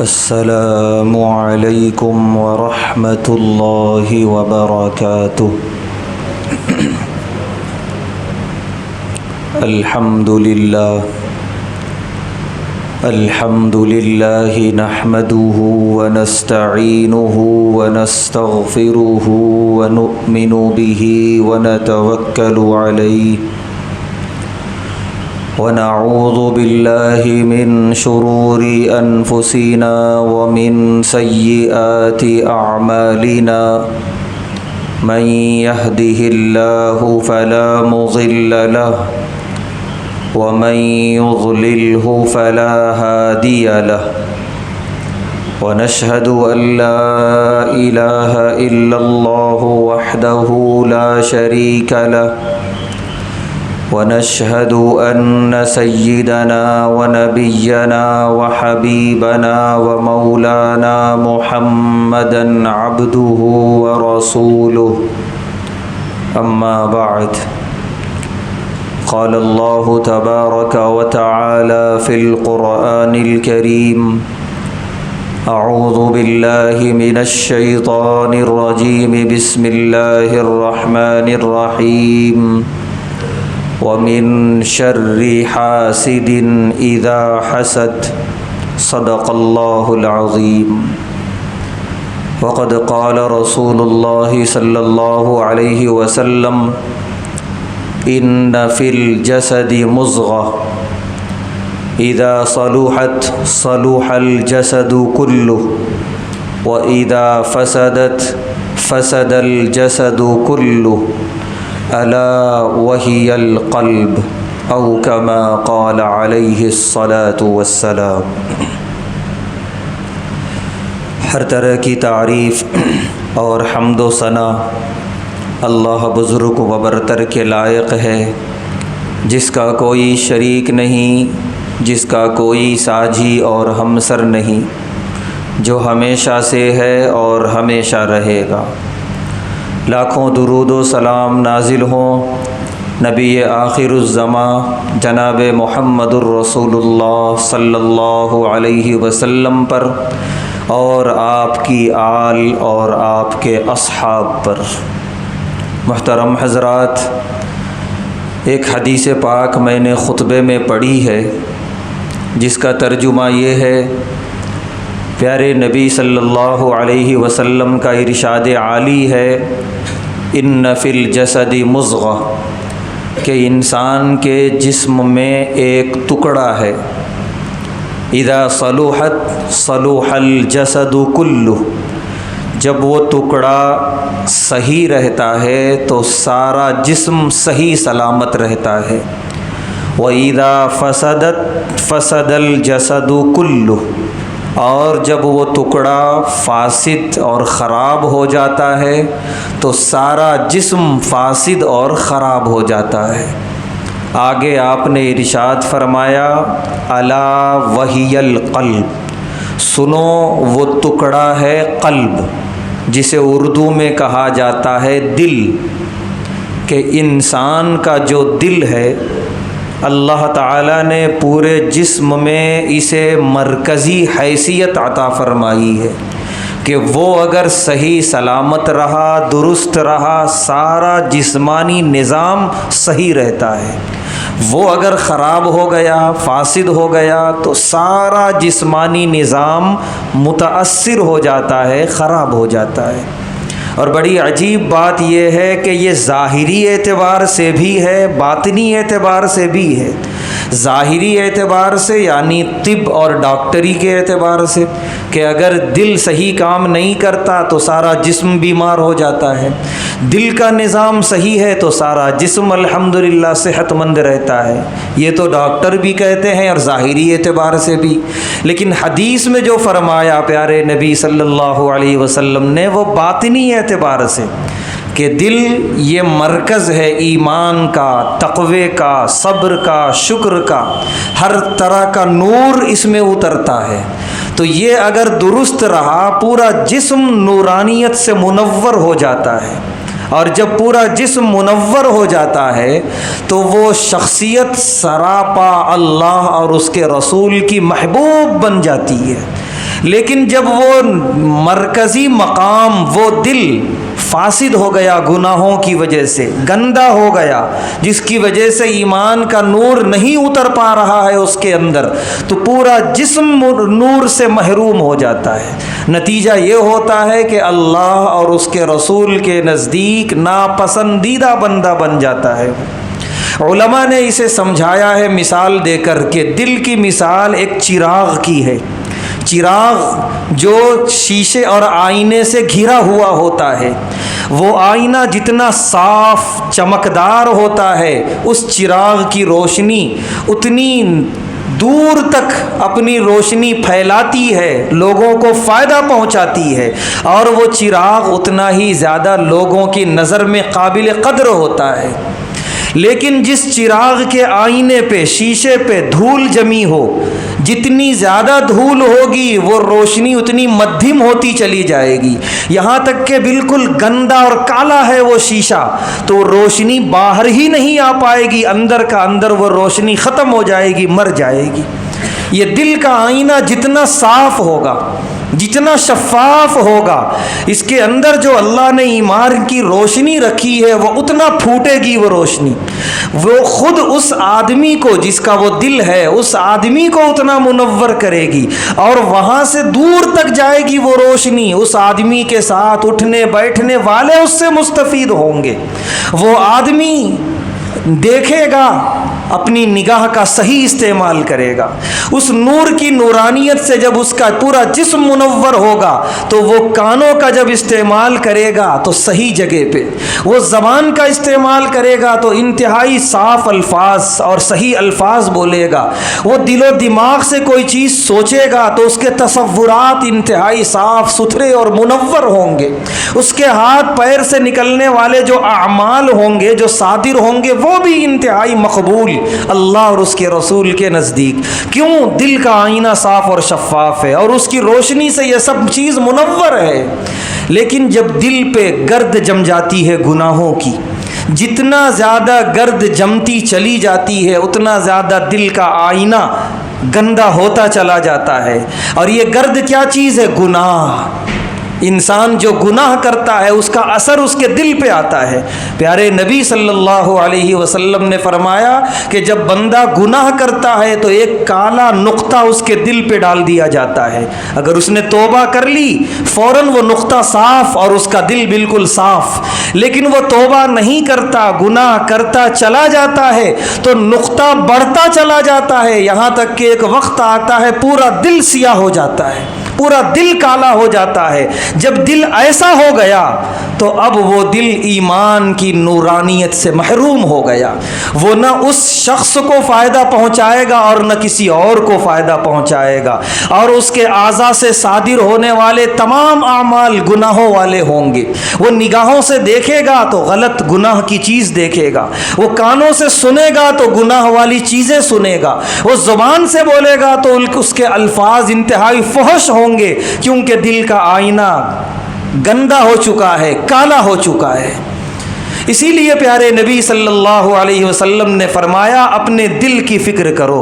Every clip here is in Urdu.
السلام علیکم ورحمۃ اللہ وبرکاتہ۔ الحمد للہ نحمده ونستعینه ونستغفره ونؤمن به ونتوکل علیہ ونعوذ باللہ من شرور انفسنا ومن سیئات اعمالنا من يهده الله فلا مضل له ومن يضلله فلا هادي له ونشهد أن لا إله إلا الله وحده لا شريك له ونشهد أن سيدنا ونبينا وحبيبنا ومولانا محمدا عبده ورسوله أما بعد قال الله تبارك وتعالى في القرآن الكريم أعوذ بالله من الشيطان الرجيم بسم الله الرحمن الرحيم ومن شر حاسد إذا حسد صدق الله العظيم وقد قال رسول الله صلى الله عليه وسلم إن في الجسد مضغة إذا صلحت صلح الجسد كله وإذا فسدت فسد الجسد كله ألا وهي القلب أو كما قال عليه الصلاة والسلام۔ ہر طرح کی تعریف اور حمد و ثنا اللہ بزرگ و برتر کے لائق ہے، جس کا کوئی شریک نہیں، جس کا کوئی ساجی اور ہمسر نہیں، جو ہمیشہ سے ہے اور ہمیشہ رہے گا۔ لاکھوں درود و سلام نازل ہوں نبی آخر الزماں جناب محمد الرسول اللہ صلی اللہ علیہ وسلم پر اور آپ کی آل اور آپ کے اصحاب پر۔ محترم حضرات، ایک حدیث پاک میں نے خطبے میں پڑھی ہے، جس کا ترجمہ یہ ہے، پیارے نبی صلی اللہ علیہ وسلم کا ارشاد عالی ہے، ان فی الجسد مضغہ، کہ انسان کے جسم میں ایک ٹکڑا ہے، اذا صلحت صلح الجسد کلہ، جب وہ ٹکڑا صحیح رہتا ہے تو سارا جسم صحیح سلامت رہتا ہے، وَإِذَا فَسَدَتْ فَسَدَ الْجَسَدُ كُلُّهُ، اور جب وہ ٹکڑا فاسد اور خراب ہو جاتا ہے تو سارا جسم فاسد اور خراب ہو جاتا ہے۔ آگے آپ نے ارشاد فرمایا، الا وہی القلب، سنو وہ ٹکڑا ہے قلب، جسے اردو میں کہا جاتا ہے دل، کہ انسان کا جو دل ہے اللہ تعالیٰ نے پورے جسم میں اسے مرکزی حیثیت عطا فرمائی ہے، کہ وہ اگر صحیح سلامت رہا، درست رہا، سارا جسمانی نظام صحیح رہتا ہے۔ وہ اگر خراب ہو گیا، فاسد ہو گیا، تو سارا جسمانی نظام متاثر ہو جاتا ہے، خراب ہو جاتا ہے۔ اور بڑی عجیب بات یہ ہے کہ یہ ظاہری اعتبار سے بھی ہے، باطنی اعتبار سے بھی ہے۔ ظاہری اعتبار سے یعنی طب اور ڈاکٹری کے اعتبار سے، کہ اگر دل صحیح کام نہیں کرتا تو سارا جسم بیمار ہو جاتا ہے، دل کا نظام صحیح ہے تو سارا جسم الحمدللہ صحت مند رہتا ہے۔ یہ تو ڈاکٹر بھی کہتے ہیں اور ظاہری اعتبار سے بھی، لیکن حدیث میں جو فرمایا پیارے نبی صلی اللہ علیہ وسلم نے، وہ باطنی اعتبار سے، کہ دل یہ مرکز ہے ایمان کا، تقوی کا، صبر کا، شکر کا، ہر طرح کا نور اس میں اترتا ہے۔ تو یہ اگر درست رہا، پورا جسم نورانیت سے منور ہو جاتا ہے، اور جب پورا جسم منور ہو جاتا ہے تو وہ شخصیت سراپا اللہ اور اس کے رسول کی محبوب بن جاتی ہے۔ لیکن جب وہ مرکزی مقام وہ دل فاسد ہو گیا گناہوں کی وجہ سے، گندا ہو گیا، جس کی وجہ سے ایمان کا نور نہیں اتر پا رہا ہے اس کے اندر، تو پورا جسم نور سے محروم ہو جاتا ہے۔ نتیجہ یہ ہوتا ہے کہ اللہ اور اس کے رسول کے نزدیک ناپسندیدہ بندہ بن جاتا ہے۔ علماء نے اسے سمجھایا ہے مثال دے کر کہ دل کی مثال ایک چراغ کی ہے۔ چراغ جو شیشے اور آئینے سے گھرا ہوا ہوتا ہے، وہ آئینہ جتنا صاف چمکدار ہوتا ہے، اس چراغ کی روشنی اتنی دور تک اپنی روشنی پھیلاتی ہے، لوگوں کو فائدہ پہنچاتی ہے، اور وہ چراغ اتنا ہی زیادہ لوگوں کی نظر میں قابل قدر ہوتا ہے۔ لیکن جس چراغ کے آئینے پہ، شیشے پہ دھول جمی ہو، جتنی زیادہ دھول ہوگی وہ روشنی اتنی مدھم ہوتی چلی جائے گی، یہاں تک کہ بالکل گندا اور کالا ہے وہ شیشہ تو روشنی باہر ہی نہیں آ پائے گی، اندر کا اندر وہ روشنی ختم ہو جائے گی، مر جائے گی۔ یہ دل کا آئینہ جتنا صاف ہوگا، جتنا شفاف ہوگا، اس کے اندر جو اللہ نے ایمان کی روشنی رکھی ہے وہ اتنا پھوٹے گی وہ روشنی، وہ خود اس آدمی کو جس کا وہ دل ہے اس آدمی کو اتنا منور کرے گی، اور وہاں سے دور تک جائے گی وہ روشنی، اس آدمی کے ساتھ اٹھنے بیٹھنے والے اس سے مستفید ہوں گے۔ وہ آدمی دیکھے گا، اپنی نگاہ کا صحیح استعمال کرے گا، اس نور کی نورانیت سے جب اس کا پورا جسم منور ہوگا تو وہ کانوں کا جب استعمال کرے گا تو صحیح جگہ پہ، وہ زبان کا استعمال کرے گا تو انتہائی صاف الفاظ اور صحیح الفاظ بولے گا، وہ دل و دماغ سے کوئی چیز سوچے گا تو اس کے تصورات انتہائی صاف ستھرے اور منور ہوں گے، اس کے ہاتھ پیر سے نکلنے والے جو اعمال ہوں گے، جو صادر ہوں گے، وہ بھی انتہائی مقبول اللہ اور اس کے رسول کے نزدیک۔ کیوں؟ دل کا آئینہ صاف اور شفاف ہے اور اس کی روشنی سے یہ سب چیز منور ہے۔ لیکن جب دل پہ گرد جم جاتی ہے گناہوں کی، جتنا زیادہ گرد جمتی چلی جاتی ہے اتنا زیادہ دل کا آئینہ گندا ہوتا چلا جاتا ہے۔ اور یہ گرد کیا چیز ہے؟ گناہ۔ انسان جو گناہ کرتا ہے اس کا اثر اس کے دل پہ آتا ہے۔ پیارے نبی صلی اللہ علیہ وسلم نے فرمایا کہ جب بندہ گناہ کرتا ہے تو ایک کالا نقطہ اس کے دل پہ ڈال دیا جاتا ہے، اگر اس نے توبہ کر لی فوراً وہ نقطہ صاف اور اس کا دل بالکل صاف، لیکن وہ توبہ نہیں کرتا، گناہ کرتا چلا جاتا ہے تو نقطہ بڑھتا چلا جاتا ہے، یہاں تک کہ ایک وقت آتا ہے پورا دل سیاہ ہو جاتا ہے، پورا دل کالا ہو جاتا ہے۔ جب دل ایسا ہو گیا تو اب وہ دل ایمان کی نورانیت سے محروم ہو گیا، وہ نہ اس شخص کو فائدہ پہنچائے گا اور نہ کسی اور کو فائدہ پہنچائے گا، اور اس کے اعضاء سے صادر ہونے والے تمام اعمال گناہوں والے ہوں گے۔ وہ نگاہوں سے دیکھے گا تو غلط گناہ کی چیز دیکھے گا، وہ کانوں سے سنے گا تو گناہ والی چیزیں سنے گا، وہ زبان سے بولے گا تو اس کے الفاظ انتہائی فحش ہوں گے، کیونکہ دل کا آئینہ گندا ہو چکا ہے، کالا ہو چکا ہے۔ اسی لیے پیارے نبی صلی اللہ علیہ وسلم نے فرمایا اپنے دل کی فکر کرو،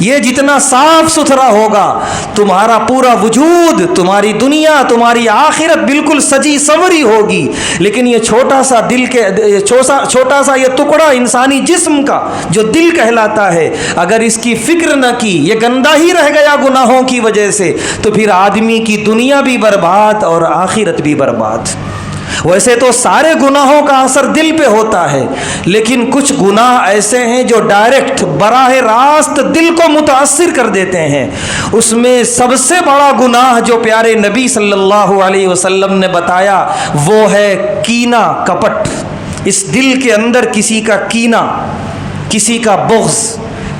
یہ جتنا صاف ستھرا ہوگا تمہارا پورا وجود، تمہاری دنیا، تمہاری آخرت بالکل سجی سنوری ہوگی۔ لیکن یہ چھوٹا سا دل کے چھوٹا سا یہ ٹکڑا انسانی جسم کا جو دل کہلاتا ہے، اگر اس کی فکر نہ کی، یہ گندا ہی رہ گیا گناہوں کی وجہ سے، تو پھر آدمی کی دنیا بھی برباد اور آخرت بھی برباد۔ ویسے تو سارے گناہوں کا اثر دل پہ ہوتا ہے، لیکن کچھ گناہ ایسے ہیں جو ڈائریکٹ براہ راست دل کو متاثر کر دیتے ہیں۔ اس میں سب سے بڑا گناہ جو پیارے نبی صلی اللہ علیہ وسلم نے بتایا وہ ہے کینہ، کپٹ۔ اس دل کے اندر کسی کا کینہ، کسی کا بغض،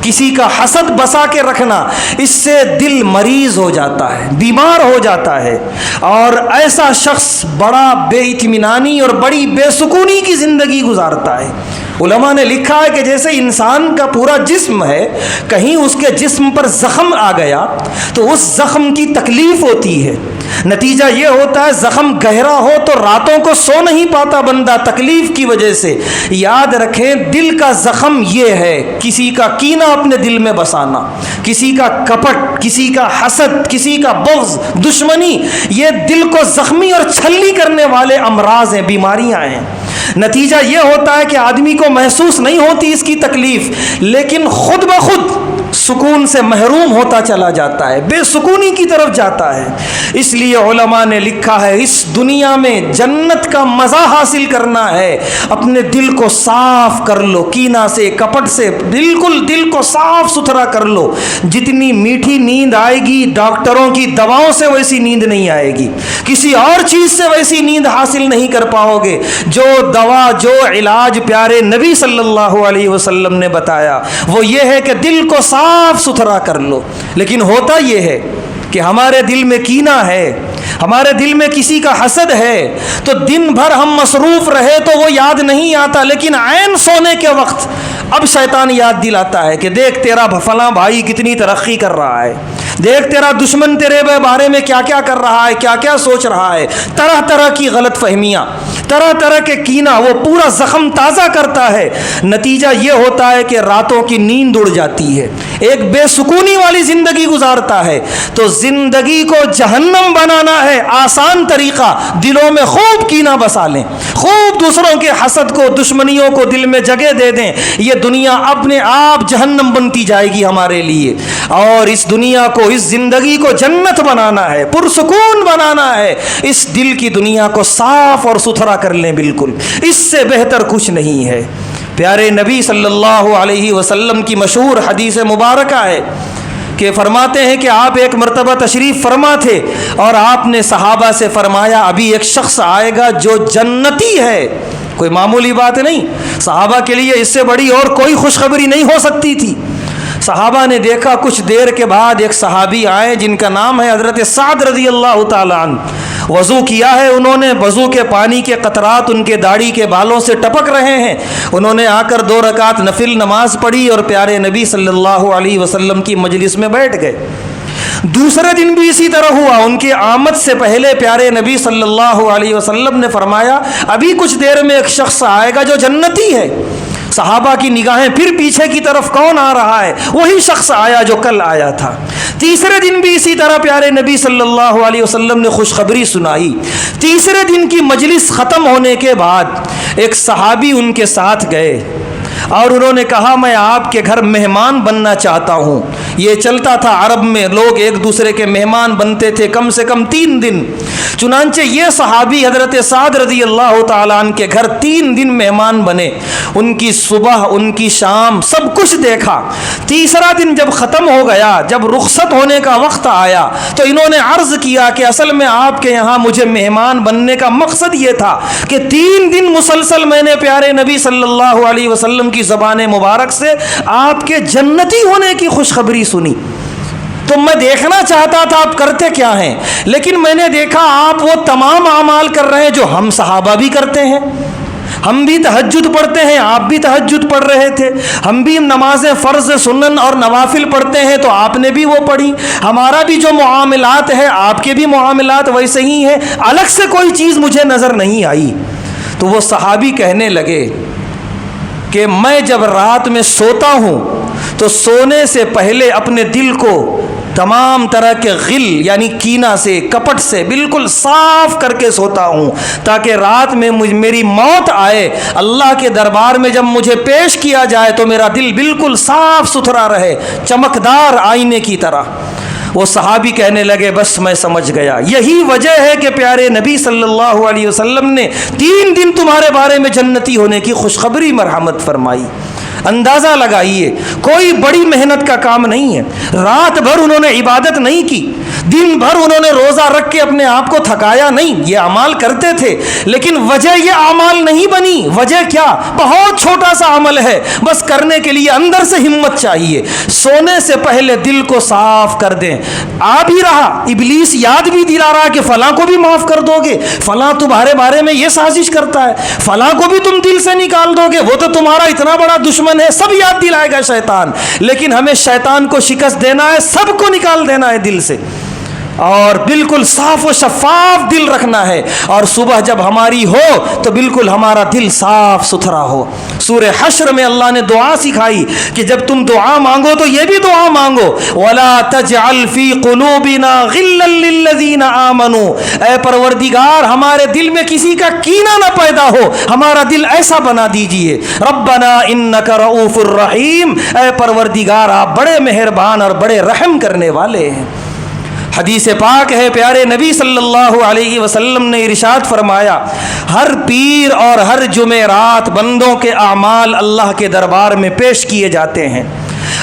کسی کا حسد بسا کے رکھنا، اس سے دل مریض ہو جاتا ہے، بیمار ہو جاتا ہے، اور ایسا شخص بڑا بے اطمینانی اور بڑی بے سکونی کی زندگی گزارتا ہے۔ علماء نے لکھا ہے کہ جیسے انسان کا پورا جسم ہے، کہیں اس کے جسم پر زخم آ گیا تو اس زخم کی تکلیف ہوتی ہے، نتیجہ یہ ہوتا ہے زخم گہرا ہو تو راتوں کو سو نہیں پاتا بندہ تکلیف کی وجہ سے۔ یاد رکھیں دل کا زخم یہ ہے، کسی کا کینہ اپنے دل میں بسانا، کسی کا کپٹ، کسی کا حسد، کسی کا بغض، دشمنی، یہ دل کو زخمی اور چھلی کرنے والے امراض ہیں، بیماریاں ہیں۔ نتیجہ یہ ہوتا ہے کہ آدمی کو محسوس نہیں ہوتی اس کی تکلیف، لیکن خود بخود سکون سے محروم ہوتا چلا جاتا ہے، بے سکونی کی طرف جاتا ہے۔ اس لیے علماء نے لکھا ہے اس دنیا میں جنت کا مزہ حاصل کرنا ہے، اپنے دل کو صاف کر لو، کینہ سے، کپٹ سے، بالکل دل کو صاف ستھرا کر لو۔ جتنی میٹھی نیند آئے گی ڈاکٹروں کی دواؤں سے ویسی نیند نہیں آئے گی، کسی اور چیز سے ویسی نیند حاصل نہیں کر پاؤ گے۔ جو دوا، جو علاج پیارے نبی صلی اللہ علیہ وسلم نے بتایا وہ یہ ہے کہ دل کو صاف ستھرا کر لو۔ لیکن ہوتا یہ ہے کہ ہمارے دل میں کینہ ہے، ہمارے دل میں کسی کا حسد ہے، تو دن بھر ہم مصروف رہے تو وہ یاد نہیں آتا، لیکن عین سونے کے وقت اب شیطان یاد دلاتا ہے کہ دیکھ تیرا فلاں بھائی کتنی ترقی کر رہا ہے، دیکھ تیرا دشمن تیرے بارے میں کیا کیا کر رہا ہے، کیا کیا سوچ رہا ہے۔ طرح طرح کی غلط فہمیاں، طرح طرح کے کینہ، وہ پورا زخم تازہ کرتا ہے۔ نتیجہ یہ ہوتا ہے کہ راتوں کی نیند اڑ جاتی ہے، ایک بے سکونی والی زندگی گزارتا ہے۔ تو زندگی کو جہنم بنانا ہے آسان طریقہ، دلوں میں خوب کینہ بسا لیں، خوب دوسروں کے حسد کو، دشمنیوں کو دل میں جگہ دے دیں، یہ دنیا اپنے آپ جہنم بنتی جائے گی ہمارے لیے۔ اور اس دنیا کو، اس زندگی کو جنت بنانا ہے، پرسکون بنانا ہے، اس دل کی دنیا کو صاف اور ستھرا کر لیں، بالکل اس سے بہتر کچھ نہیں ہے۔ پیارے نبی صلی اللہ علیہ وسلم کی مشہور حدیث مبارکہ ہے کہ فرماتے ہیں کہ آپ ایک مرتبہ تشریف فرما تھے اور آپ نے صحابہ سے فرمایا ابھی ایک شخص آئے گا جو جنتی ہے۔ کوئی معمولی بات نہیں، صحابہ کے لیے اس سے بڑی اور کوئی خوشخبری نہیں ہو سکتی تھی۔ صحابہ نے دیکھا، کچھ دیر کے بعد ایک صحابی آئے جن کا نام ہے حضرت سعد رضی اللہ تعالیٰ عنہ۔ وضو کیا ہے انہوں نے، وضو کے پانی کے قطرات ان کے داڑھی کے بالوں سے ٹپک رہے ہیں۔ انہوں نے آ کر 2 رکعت نفل نماز پڑھی اور پیارے نبی صلی اللہ علیہ وسلم کی مجلس میں بیٹھ گئے۔ دوسرے دن بھی اسی طرح ہوا، ان کی آمد سے پہلے پیارے نبی صلی اللہ علیہ وسلم نے فرمایا ابھی کچھ دیر میں ایک شخص آئے گا جو جنتی ہے۔ صحابہ کی نگاہیں پھر پیچھے کی طرف، کون آ رہا ہے؟ وہی شخص آیا جو کل آیا تھا۔ تیسرے دن بھی اسی طرح پیارے نبی صلی اللہ علیہ وسلم نے خوشخبری سنائی۔ تیسرے دن کی مجلس ختم ہونے کے بعد ایک صحابی ان کے ساتھ گئے اور انہوں نے کہا میں آپ کے گھر مہمان بننا چاہتا ہوں۔ یہ چلتا تھا عرب میں، لوگ ایک دوسرے کے مہمان بنتے تھے کم سے کم 3 دن۔ چنانچہ یہ صحابی حضرت سعد رضی اللہ تعالیٰ عنہ کے گھر 3 دن مہمان بنے، ان کی صبح، ان کی شام، سب کچھ دیکھا۔ تیسرا دن جب ختم ہو گیا، جب رخصت ہونے کا وقت آیا تو انہوں نے عرض کیا کہ اصل میں آپ کے یہاں مجھے مہمان بننے کا مقصد یہ تھا کہ 3 دن مسلسل میں نے پیارے نبی صلی اللہ علیہ وسلم کی زبان مبارک سے آپ کے جنتی ہونے کی خوشخبری سنی، تو میں دیکھنا چاہتا تھا آپ کرتے کیا ہیں، لیکن میں نے دیکھا آپ وہ تمام اعمال کر رہے ہیں جو ہم صحابہ بھی کرتے ہیں۔ ہم بھی تہجد پڑھتے ہیں، آپ بھی تہجد پڑھ رہے تھے، ہم بھی نمازیں فرض، سنن اور نوافل پڑھتے ہیں تو آپ نے بھی وہ پڑھی، ہمارا بھی جو معاملات ہے آپ کے بھی معاملات ویسے ہی ہیں، الگ سے کوئی چیز مجھے نظر نہیں آئی۔ تو وہ صحابی کہنے لگے کہ میں جب رات میں سوتا ہوں تو سونے سے پہلے اپنے دل کو تمام طرح کے غل یعنی کینہ سے، کپٹ سے بالکل صاف کر کے سوتا ہوں، تاکہ رات میں میری موت آئے، اللہ کے دربار میں جب مجھے پیش کیا جائے تو میرا دل بالکل صاف ستھرا رہے، چمکدار آئینے کی طرح۔ وہ صحابی کہنے لگے بس میں سمجھ گیا، یہی وجہ ہے کہ پیارے نبی صلی اللہ علیہ وسلم نے 3 دن تمہارے بارے میں جنتی ہونے کی خوشخبری مرحمت فرمائی۔ اندازہ لگائیے، کوئی بڑی محنت کا کام نہیں ہے، رات بھر انہوں نے عبادت نہیں کی، دن بھر انہوں نے روزہ رکھ کے اپنے آپ کو تھکایا نہیں، یہ اعمال کرتے تھے، لیکن وجہ یہ اعمال نہیں بنی۔ وجہ کیا؟ بہت چھوٹا سا عمل ہے، بس کرنے کے لیے اندر سے ہمت چاہیے۔ سونے سے پہلے دل کو صاف کر دیں۔ آ بھی رہا، ابلیس یاد بھی دلا رہا کہ فلاں کو بھی معاف کر دو گے، فلاں تمہارے بارے میں یہ سازش کرتا ہے، فلاں کو بھی تم دل سے نکال دو گے، وہ تو تمہارا اتنا بڑا دشمن ہے، سب یاد دلائے گا شیطان۔ لیکن ہمیں شیطان کو شکست دینا ہے، سب کو نکال دینا ہے دل سے، اور بالکل صاف و شفاف دل رکھنا ہے، اور صبح جب ہماری ہو تو بالکل ہمارا دل صاف ستھرا ہو۔ سورہ حشر میں اللہ نے دعا سکھائی کہ جب تم دعا مانگو تو یہ بھی دعا مانگو، وَلَا تَجْعَلْ فِي قُلُوبِنَا غِلًّا لِّلَّذِينَ آمَنُوا، اے پروردگار ہمارے دل میں کسی کا کینہ نہ پیدا ہو، ہمارا دل ایسا بنا دیجئے۔ رَبَّنَا إِنَّكَ رَؤُوفٌ الرحیم، اے پروردگار آپ بڑے مہربان اور بڑے رحم کرنے والے ہیں۔ حدیث پاک ہے، پیارے نبی صلی اللہ علیہ وسلم نے ارشاد فرمایا، ہر پیر اور ہر جمعرات بندوں کے اعمال اللہ کے دربار میں پیش کیے جاتے ہیں،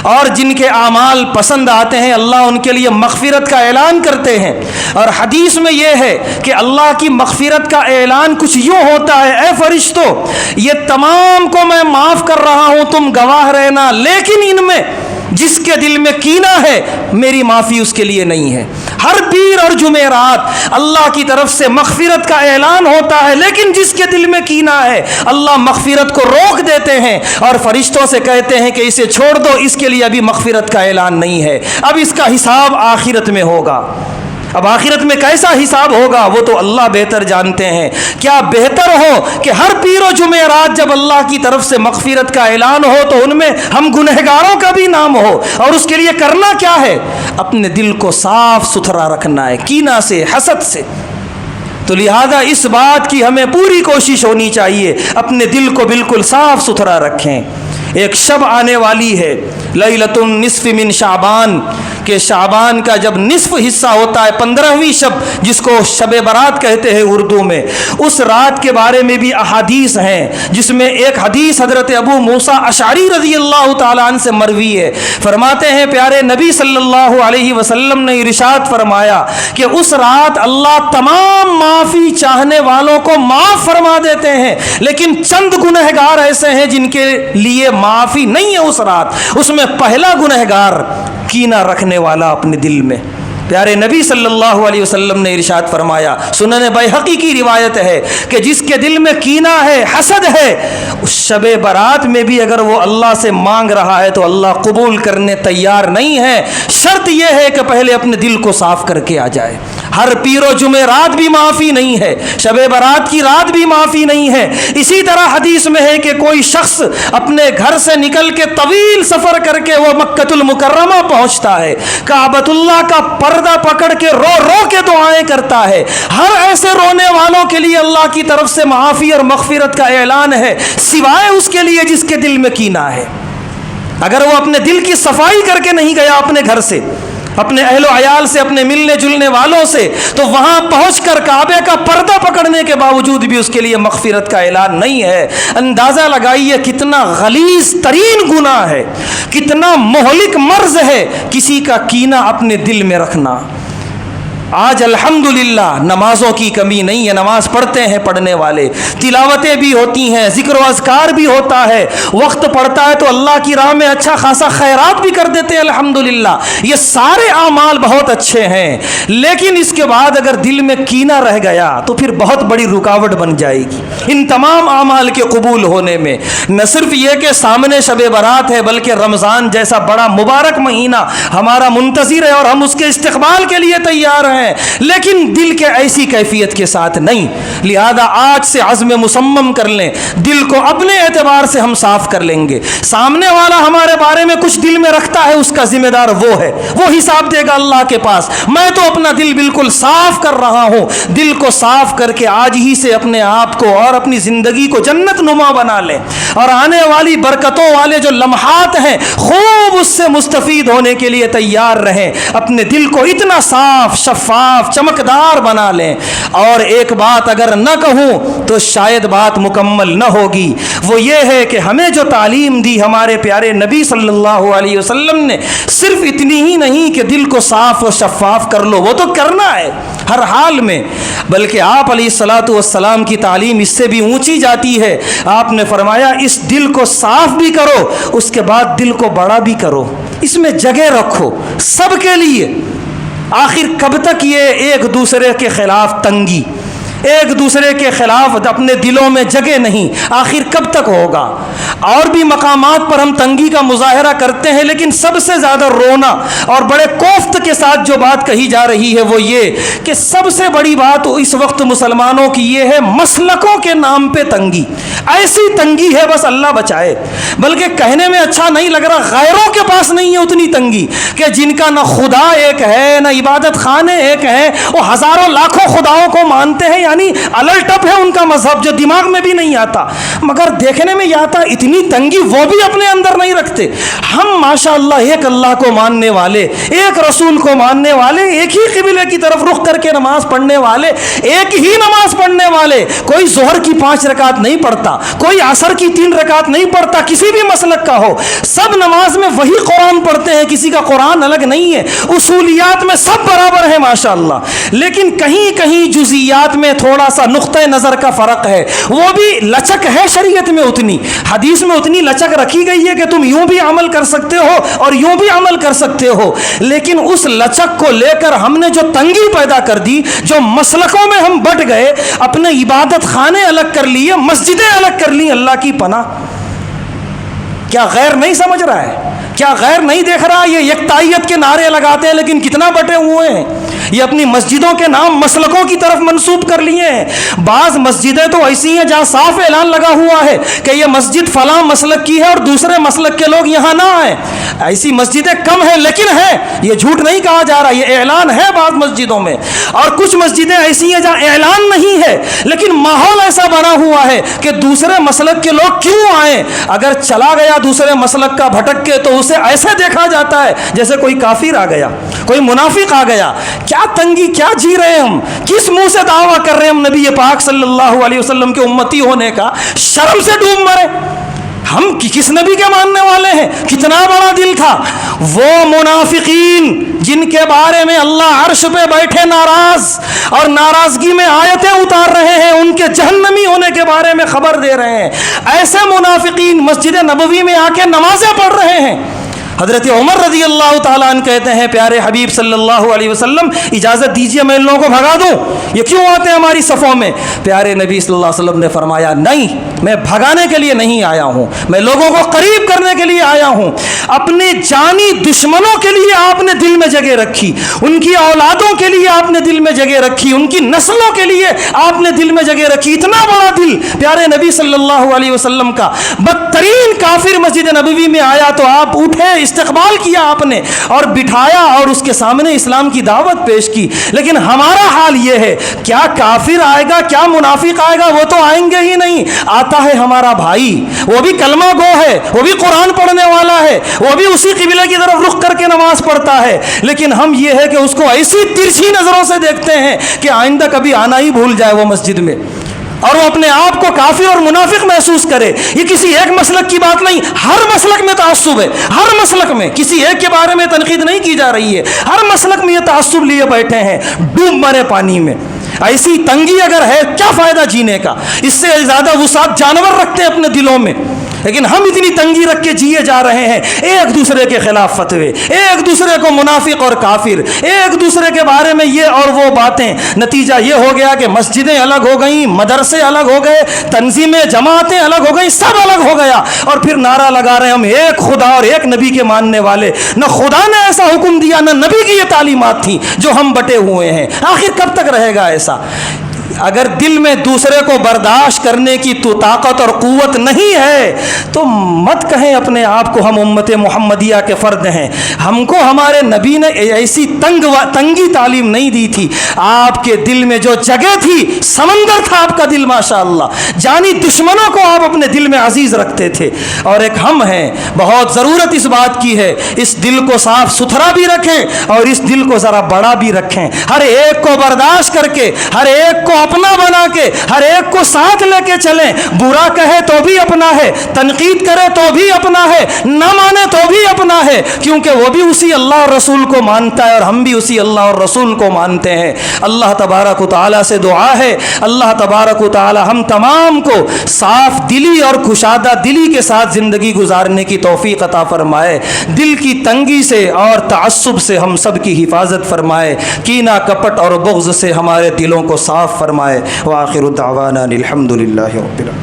اور جن کے اعمال پسند آتے ہیں اللہ ان کے لیے مغفرت کا اعلان کرتے ہیں۔ اور حدیث میں یہ ہے کہ اللہ کی مغفرت کا اعلان کچھ یوں ہوتا ہے، اے فرشتوں یہ تمام کو میں معاف کر رہا ہوں، تم گواہ رہنا، لیکن ان میں جس کے دل میں کینہ ہے میری معافی اس کے لیے نہیں ہے۔ ہر پیر اور جمعرات اللہ کی طرف سے مغفرت کا اعلان ہوتا ہے، لیکن جس کے دل میں کینہ ہے اللہ مغفرت کو روک دیتے ہیں اور فرشتوں سے کہتے ہیں کہ اسے چھوڑ دو، اس کے لیے ابھی مغفرت کا اعلان نہیں ہے، اب اس کا حساب آخرت میں ہوگا۔ اب آخرت میں کیسا حساب ہوگا وہ تو اللہ بہتر جانتے ہیں۔ کیا بہتر ہو کہ ہر پیر و جمعرات جب اللہ کی طرف سے مغفرت کا اعلان ہو تو ان میں ہم گنہگاروں کا بھی نام ہو، اور اس کے لیے کرنا کیا ہے؟ اپنے دل کو صاف ستھرا رکھنا ہے کینہ سے، حسد سے۔ تو لہذا اس بات کی ہمیں پوری کوشش ہونی چاہیے، اپنے دل کو بالکل صاف ستھرا رکھیں۔ ایک شب آنے والی ہے، لیلۃ النصف من شعبان، کہ شعبان کا جب نصف حصہ ہوتا ہے، 15ویں شب جس کو شب برات کہتے ہیں اردو میں، اس رات کے بارے میں بھی احادیث ہیں، جس میں ایک حدیث حضرت ابو موسیٰ اشعری رضی اللہ تعالیٰ عنہ سے مروی ہے۔ فرماتے ہیں پیارے نبی صلی اللہ علیہ وسلم نے ارشاد فرمایا کہ اس رات اللہ تمام معافی چاہنے والوں کو معاف فرما دیتے ہیں، لیکن چند گنہگار ایسے ہیں جن کے لیے معافی نہیں ہے اس رات۔ اس میں پہلا گنہگار کینہ رکھنے والا اپنے دل میں۔ پیارے نبی صلی اللہ علیہ وسلم نے ارشاد فرمایا، سنن بیہقی کی روایت ہے کہ جس کے دل میں کینہ ہے، حسد ہے، اس شب برات میں بھی اگر وہ اللہ سے مانگ رہا ہے تو اللہ قبول کرنے تیار نہیں ہے۔ شرط یہ ہے کہ پہلے اپنے دل کو صاف کر کے آ جائے۔ ہر پیر و جمعرات بھی معافی نہیں ہے، شب برات کی رات بھی معافی نہیں ہے۔ اسی طرح حدیث میں ہے کہ کوئی شخص اپنے گھر سے نکل کے طویل سفر کر کے وہ مکۃ المکرمہ پہنچتا ہے، کعبۃ اللہ کا پردہ پکڑ کے رو رو کے دعائیں کرتا ہے۔ ہر ایسے رونے والوں کے لیے اللہ کی طرف سے معافی اور مغفرت کا اعلان ہے، سوائے اس کے لیے جس کے دل میں کینہ ہے۔ اگر وہ اپنے دل کی صفائی کر کے نہیں گیا اپنے گھر سے، اپنے اہل و عیال سے، اپنے ملنے جلنے والوں سے، تو وہاں پہنچ کر کعبے کا پردہ پکڑنے کے باوجود بھی اس کے لیے مغفرت کا اعلان نہیں ہے۔ اندازہ لگائیے کتنا غلیظ ترین گناہ ہے، کتنا مہلک مرض ہے کسی کا کینہ اپنے دل میں رکھنا۔ آج الحمدللہ نمازوں کی کمی نہیں ہے، نماز پڑھتے ہیں پڑھنے والے، تلاوتیں بھی ہوتی ہیں، ذکر و اذکار بھی ہوتا ہے، وقت پڑتا ہے تو اللہ کی راہ میں اچھا خاصا خیرات بھی کر دیتے ہیں الحمدللہ۔ یہ سارے اعمال بہت اچھے ہیں، لیکن اس کے بعد اگر دل میں کینہ رہ گیا تو پھر بہت بڑی رکاوٹ بن جائے گی ان تمام اعمال کے قبول ہونے میں۔ نہ صرف یہ کہ سامنے شب برات ہے، بلکہ رمضان جیسا بڑا مبارک مہینہ ہمارا منتظر ہے اور ہم اس کے استقبال کے لیے تیار ہیں، لیکن دل کے ایسی کیفیت کے ساتھ نہیں۔ لہذا آج سے عزم مصمم کر لیں، دل کو اپنے اعتبار سے ہم صاف کر لیں گے۔ سامنے والا ہمارے بارے میں کچھ دل میں رکھتا ہے، اس کا ذمہ دار وہ ہے، وہ حساب دے گا اللہ کے پاس۔ میں تو اپنا دل بالکل صاف کر رہا ہوں، دل کو صاف کر کے آج ہی سے اپنے آپ کو اور اور اپنی زندگی کو جنت نما بنا لیں اور آنے والی برکتوں والے جو لمحات ہیں خوب اس سے مستفید ہونے کے لیے تیار رہیں، اپنے دل کو اتنا صاف شفاف چمکدار بنا لیں۔ اور ایک بات اگر نہ کہوں تو شاید بات مکمل نہ ہوگی، وہ یہ ہے کہ ہمیں جو تعلیم دی ہمارے پیارے نبی صلی اللہ علیہ وسلم نے، صرف اتنی ہی نہیں کہ دل کو صاف و شفاف کر لو، وہ تو کرنا ہے ہر حال میں، بلکہ آپ علیہ الصلاۃ والسلام کی تعلیم اس سے بھی اونچی جاتی ہے۔ آپ نے فرمایا اس دل کو صاف بھی کرو، اس کے بعد دل کو بڑا بھی کرو، اس میں جگہ رکھو سب کے لیے۔ آخر کب تک یہ ایک دوسرے کے خلاف تنگی، ایک دوسرے کے خلاف اپنے دلوں میں جگہ نہیں، آخر کب تک ہوگا؟ اور بھی مقامات پر ہم تنگی کا مظاہرہ کرتے ہیں، لیکن سب سے زیادہ رونا اور بڑے کوفت کے ساتھ جو بات کہی جا رہی ہے وہ یہ کہ سب سے بڑی بات اس وقت مسلمانوں کی یہ ہے، مسلکوں کے نام پہ تنگی، ایسی تنگی ہے بس اللہ بچائے، بلکہ کہنے میں اچھا نہیں لگ رہا، غیروں کے پاس نہیں ہے اتنی تنگی کہ جن کا نہ خدا ایک ہے نہ عبادت خانے ایک ہیں، وہ ہزاروں لاکھوں خداؤں کو مانتے ہیں، یعنی الٹپ ہے ان کا مذہب جو دماغ میں بھی نہیں آتا، مگر دیکھنے میں یہ آتا اتنی تنگی وہ بھی اپنے اندر نہیں رکھتے۔ ہم ماشاءاللہ ایک اللہ کو ماننے والے، ایک رسول کو ماننے والے، ایک ہی قبلے کی طرف رخ کر کے نماز پڑھنے والے، ایک ہی نماز پڑھنے والے، کوئی ظہر کی 5 رکعت نہیں پڑھتا، کوئی عصر کی 3 رکعت نہیں پڑھتا، کسی بھی مسلک کا ہو، سب نماز میں وہی قرآن پڑھتے ہیں، کسی کا قرآن الگ نہیں ہے، اصولیات میں سب برابر ہیں ماشاءاللہ، لیکن کہیں کہیں جزیات میں تھوڑا سا نقطۂ نظر کا فرق ہے، وہ بھی لچک ہے شریعت میں اتنی، حدیث میں اتنی لچک رکھی گئی ہے کہ تم یوں بھی عمل کر سکتے ہو اور یوں بھی عمل کر سکتے ہو، لیکن اس لچک کو لے کر ہم نے جو تنگی پیدا کر دی، جو مسلکوں میں ہم بٹ گئے، اپنے عبادت خانے الگ کر لیے، مسجدیں الگ کر لی، اللہ کی پناہ۔ کیا غیر نہیں سمجھ رہا ہے؟ کیا غیر نہیں دیکھ رہا؟ یہ یکتائیت کے نعرے لگاتے ہیں لیکن کتنا بٹے ہوئے ہیں، یہ اپنی مسجدوں کے نام مسلکوں کی طرف منسوب کر لیے ہیں۔ بعض مسجدیں تو ایسی ہیں جہاں صاف اعلان لگا ہوا ہے کہ یہ مسجد فلاں مسلک کی ہے اور دوسرے مسلک کے لوگ یہاں نہ آئیں، ایسی مسجدیں کم ہیں لیکن ہیں، یہ جھوٹ نہیں کہا جا رہا، یہ اعلان ہے بعض مسجدوں میں، اور کچھ مسجدیں ایسی ہیں جہاں اعلان نہیں ہے لیکن ماحول ایسا بنا ہوا ہے کہ دوسرے مسلک کے لوگ کیوں آئیں، اگر چلا گیا دوسرے مسلک کا بھٹک کے تو اسے ایسے دیکھا جاتا ہے جیسے کوئی کافر آ گیا، کوئی منافق آ گیا۔ کیا تنگی، کیا جی رہے ہیں ہم، کس منہ سے دعویٰ کر رہے ہیں ہم نبی پاک صلی اللہ علیہ وسلم کے امتی ہونے کا؟ شرم سے ڈوب مرے، ہم کس نبی کے ماننے والے ہیں؟ کتنا بڑا دل تھا وہ منافقین جن کے بارے میں اللہ عرش پہ بیٹھے ناراض اور ناراضگی میں آیتیں اتار رہے ہیں، ان کے جہنمی ہونے کے بارے میں خبر دے رہے ہیں، ایسے منافقین مسجد نبوی میں آ کے نمازیں پڑھ رہے ہیں۔ حضرت عمر رضی اللہ تعالیٰ عنہ کہتے ہیں پیارے حبیب صلی اللہ علیہ وسلم اجازت دیجیے میں ان لوگوں کو بھگا دوں، یہ کیوں آتے ہیں ہماری صفوں میں؟ پیارے نبی صلی اللہ علیہ وسلم نے فرمایا نہیں، میں بھگانے کے لیے نہیں آیا ہوں، میں لوگوں کو قریب کرنے کے لیے آیا ہوں۔ اپنے جانی دشمنوں کے لیے آپ نے دل میں جگہ رکھی، ان کی اولادوں کے لیے آپ نے دل میں جگہ رکھی، ان کی نسلوں کے لیے آپ نے دل میں جگہ رکھی، اتنا بڑا دل پیارے نبی صلی اللہ علیہ وسلم کا۔ بدترین کافر مسجد نبوی میں آیا تو آپ اٹھے، استقبال کیا آپ نے اور بٹھایا اور اس کے سامنے اسلام کی دعوت پیش کی، لیکن ہمارا حال یہ ہے، کیا کافر آئے گا، کیا منافق آئے گا، وہ تو آئیں گے ہی نہیں، آتا ہے ہمارا بھائی، وہ بھی کلمہ گو ہے، وہ بھی قرآن پڑھنے والا ہے، وہ بھی اسی قبلے کی طرف رخ کر کے نماز پڑھتا ہے، لیکن ہم یہ ہے کہ اس کو ایسی ترچھی نظروں سے دیکھتے ہیں کہ آئندہ کبھی آنا ہی بھول جائے وہ مسجد میں، اور وہ اپنے آپ کو کافر اور منافق محسوس کرے۔ یہ کسی ایک مسلک کی بات نہیں، ہر مسلک میں تعصب ہے، ہر مسلک میں، کسی ایک کے بارے میں تنقید نہیں کی جا رہی ہے، ہر مسلک میں یہ تعصب لیے بیٹھے ہیں، ڈوب مرے پانی میں۔ ایسی تنگی اگر ہے کیا فائدہ جینے کا؟ اس سے زیادہ وسعت جانور رکھتے ہیں اپنے دلوں میں، لیکن ہم اتنی تنگی رکھ کے جیے جا رہے ہیں، ایک دوسرے کے خلاف فتوے، ایک دوسرے کو منافق اور کافر، ایک دوسرے کے بارے میں یہ اور وہ باتیں، نتیجہ یہ ہو گیا کہ مسجدیں الگ ہو گئیں، مدرسے الگ ہو گئے، تنظیمیں جماعتیں الگ ہو گئیں، سب الگ ہو گیا، اور پھر نعرہ لگا رہے ہیں ہم ایک خدا اور ایک نبی کے ماننے والے۔ نہ خدا نے ایسا حکم دیا، نہ نبی کی یہ تعلیمات تھیں جو ہم بٹے ہوئے ہیں۔ آخر کب تک رہے گا ایسا؟ اگر دل میں دوسرے کو برداشت کرنے کی تو طاقت اور قوت نہیں ہے تو مت کہیں اپنے آپ کو ہم امت محمدیہ کے فرد ہیں. ہم کو ہمارے نبی نے ایسی تنگی تعلیم نہیں دی تھی. آپ کے دل میں جو جگہ تھی سمندر تھا آپ کا دل ماشاءاللہ. جانی دشمنوں کو آپ اپنے دل میں عزیز رکھتے تھے. اور ایک ہم ہیں, بہت ضرورت اس بات کی ہے اس دل کو صاف ستھرا بھی رکھیں اور اس دل کو ذرا بڑا بھی رکھیں. ہر ایک کو برداشت کر کے, ہر ایک کو اپنا بنا کے, ہر ایک کو ساتھ لے کے چلیں. برا کہے تو بھی اپنا ہے, تنقید کرے تو بھی اپنا ہے, نہ مانے تو بھی اپنا ہے, کیونکہ وہ بھی اسی اللہ اور رسول کو مانتا ہے اور ہم بھی اسی اللہ اور رسول کو مانتے ہیں. اللہ تبارک و تعالیٰ سے دعا ہے اللہ تبارک و تعالیٰ ہم تمام کو صاف دلی اور کشادہ دلی کے ساتھ زندگی گزارنے کی توفیق عطا فرمائے. دل کی تنگی سے اور تعصب سے ہم سب کی حفاظت فرمائے. کینہ کپٹ اور بغض سے ہمارے دلوں کو صاف فرمائے. وآخر دعوانا الحمد للہ رب العالمین.